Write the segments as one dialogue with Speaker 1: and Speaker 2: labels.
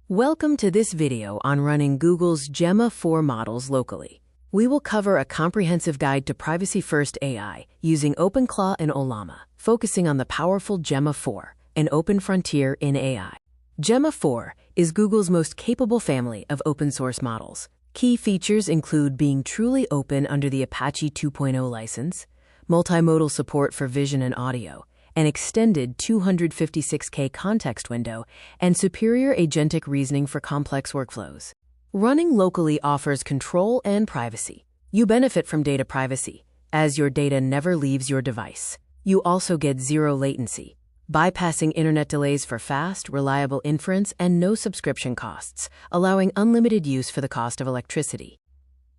Speaker 1: Welcome to this video on running Google's Gemma 4 models locally. We will cover a comprehensive guide to privacy-first AI using OpenClaw and Ollama, focusing on the powerful Gemma 4, an open frontier in AI. Gemma 4 is Google's most capable family of open-source models. Key features include being truly open under the Apache 2.0 license, multimodal support for vision and audio, an extended 256K context window, and superior agentic reasoning for complex workflows. Running locally offers control and privacy. You benefit from data privacy, as your data never leaves your device. You also get zero latency, bypassing internet delays for fast, reliable inference and no subscription costs, allowing unlimited use for the cost of electricity.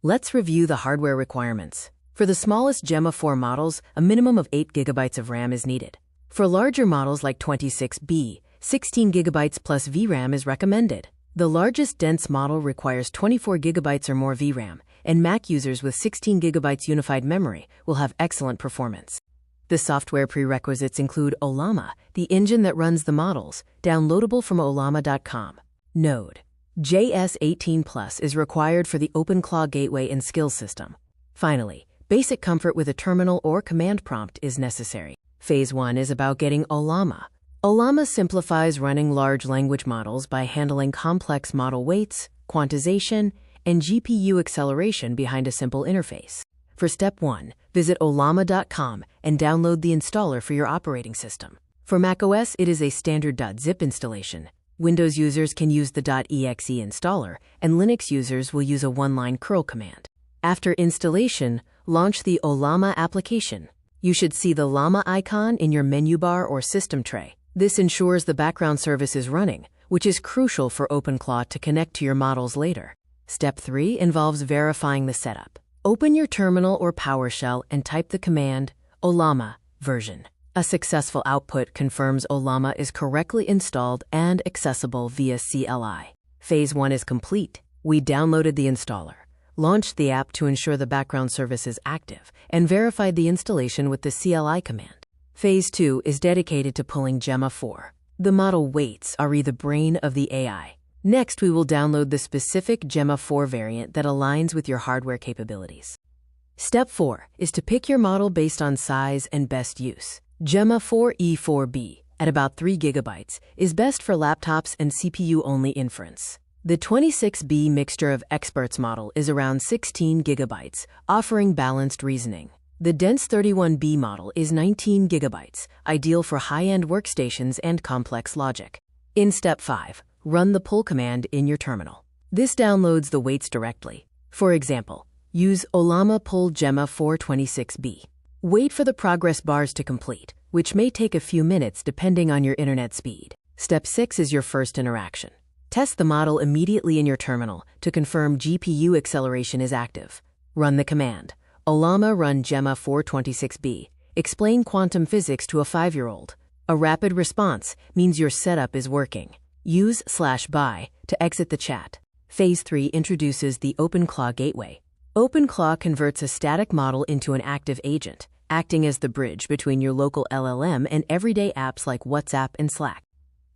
Speaker 1: Let's review the hardware requirements. For the smallest Gemma 4 models, a minimum of 8 GB of RAM is needed. For larger models like 26B, 16 GB plus VRAM is recommended. The largest dense model requires 24 GB or more VRAM, and Mac users with 16 GB unified memory will have excellent performance. The software prerequisites include Ollama, the engine that runs the models, downloadable from ollama.com. Node.js 18 Plus is required for the OpenClaw gateway and skills system. Finally, basic comfort with a terminal or command prompt is necessary. Phase 1 is about getting Ollama. Ollama simplifies running large language models by handling complex model weights, quantization, and GPU acceleration behind a simple interface. For step 1, visit ollama.com and download the installer for your operating system. For macOS, it is a standard .zip installation. Windows users can use the .exe installer, and Linux users will use a one-line curl command. After installation, launch the Ollama application. You should see the llama icon in your menu bar or system tray. This ensures the background service is running, which is crucial for OpenClaw to connect to your models later. Step 3 involves verifying the setup. Open your terminal or PowerShell and type the command Ollama version. A successful output confirms Ollama is correctly installed and accessible via CLI. Phase 1 is complete. We downloaded the installer, launched the app to ensure the background service is active, and verified the installation with the CLI command. Phase 2 is dedicated to pulling Gemma 4. The model weights are the brain of the AI. Next, we will download the specific Gemma 4 variant that aligns with your hardware capabilities. Step 4 is to pick your model based on size and best use. Gemma 4 E4B, at about 3 GB, is best for laptops and CPU-only inference. The 26B mixture of experts model is around 16 GB, offering balanced reasoning. The dense 31B model is 19 GB, ideal for high-end workstations and complex logic. In step 5, run the pull command in your terminal. This downloads the weights directly. For example, use Ollama pull Gemma 426B. Wait for the progress bars to complete, which may take a few minutes depending on your internet speed. Step 6 is your first interaction. Test the model immediately in your terminal to confirm GPU acceleration is active. Run the command Ollama run Gemma 426B. Explain quantum physics to a 5-year-old. A rapid response means your setup is working. Use /by to exit the chat. Phase 3 introduces the OpenClaw gateway. OpenClaw converts a static model into an active agent, acting as the bridge between your local LLM and everyday apps like WhatsApp and Slack.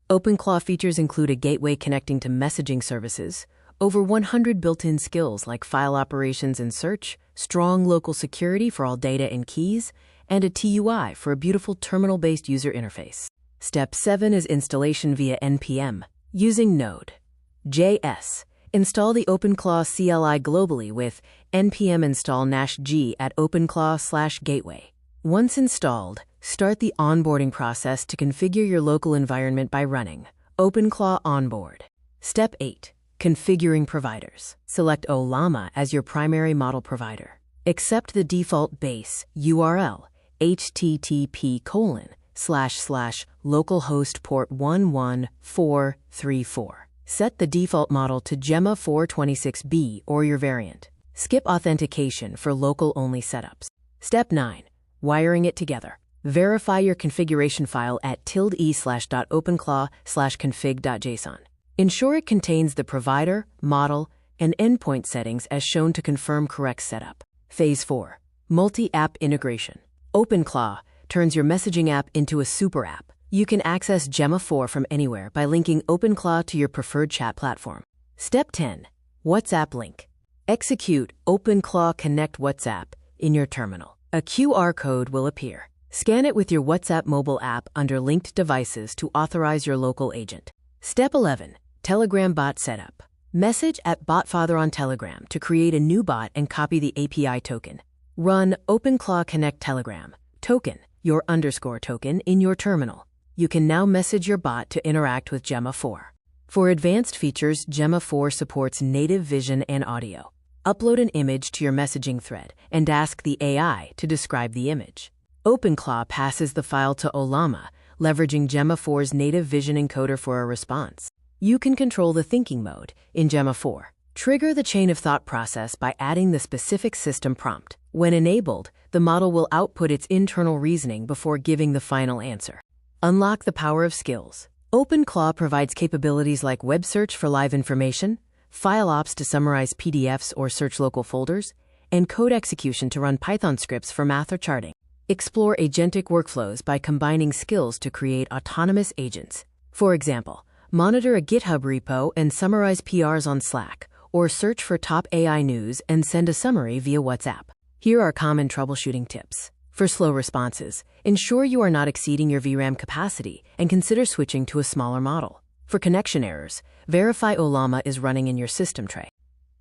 Speaker 1: OpenClaw features include a gateway connecting to messaging services, over 100 built-in skills like file operations and search, strong local security for all data and keys, and a TUI for a beautiful terminal-based user interface. Step 7 is installation via NPM. Using Node.js, install the OpenClaw CLI globally with npm install -g at openclaw/gateway. Once installed, start the onboarding process to configure your local environment by running OpenClaw onboard. Step 8. Configuring providers. Select Ollama as your primary model provider. Accept the default base URL http://localhost port 11434. Set the default model to Gemma 426B or your variant. Skip authentication for local-only setups. Step 9. Wiring it together. Verify your configuration file at ~e/.openclaw/config.json. Ensure it contains the provider, model, and endpoint settings as shown to confirm correct setup. Phase 4. Multi-app integration. OpenClaw turns your messaging app into a super app. You can access Gemma 4 from anywhere by linking OpenClaw to your preferred chat platform. Step 10. WhatsApp link. Execute OpenClaw Connect WhatsApp in your terminal. A QR code will appear. Scan it with your WhatsApp mobile app under linked devices to authorize your local agent. Step 11. Telegram bot setup. Message at BotFather on Telegram to create a new bot and copy the API token. Run OpenClaw Connect Telegram token, your underscore token, in your terminal. You can now message your bot to interact with Gemma 4. For advanced features, Gemma 4 supports native vision and audio. Upload an image to your messaging thread and ask the AI to describe the image. OpenClaw passes the file to Ollama, leveraging Gemma 4's native vision encoder for a response. You can control the thinking mode in Gemma 4. Trigger the chain of thought process by adding the specific system prompt. When enabled, the model will output its internal reasoning before giving the final answer. Unlock the power of skills. OpenClaw provides capabilities like web search for live information, file ops to summarize PDFs or search local folders, and code execution to run Python scripts for math or charting. Explore agentic workflows by combining skills to create autonomous agents. For example, monitor a GitHub repo and summarize PRs on Slack, or search for top AI news and send a summary via WhatsApp. Here are common troubleshooting tips. For slow responses, ensure you are not exceeding your VRAM capacity and consider switching to a smaller model. For connection errors, verify Ollama is running in your system tray.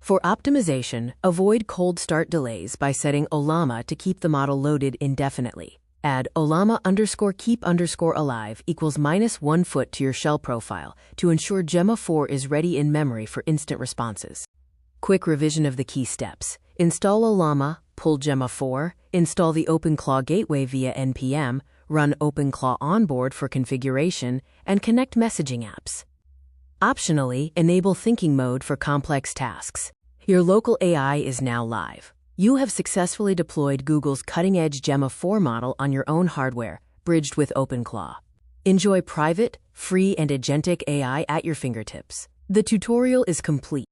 Speaker 1: For optimization, avoid cold start delays by setting Ollama to keep the model loaded indefinitely. Add Ollama_keep_alive equals -1 foot to your shell profile to ensure Gemma 4 is ready in memory for instant responses. Quick revision of the key steps. Install Ollama, pull Gemma 4, install the OpenClaw gateway via NPM, run OpenClaw onboard for configuration, and connect messaging apps. Optionally, enable thinking mode for complex tasks. Your local AI is now live. You have successfully deployed Google's cutting-edge Gemma 4 model on your own hardware, bridged with OpenClaw. Enjoy private, free, and agentic AI at your fingertips. The tutorial is complete.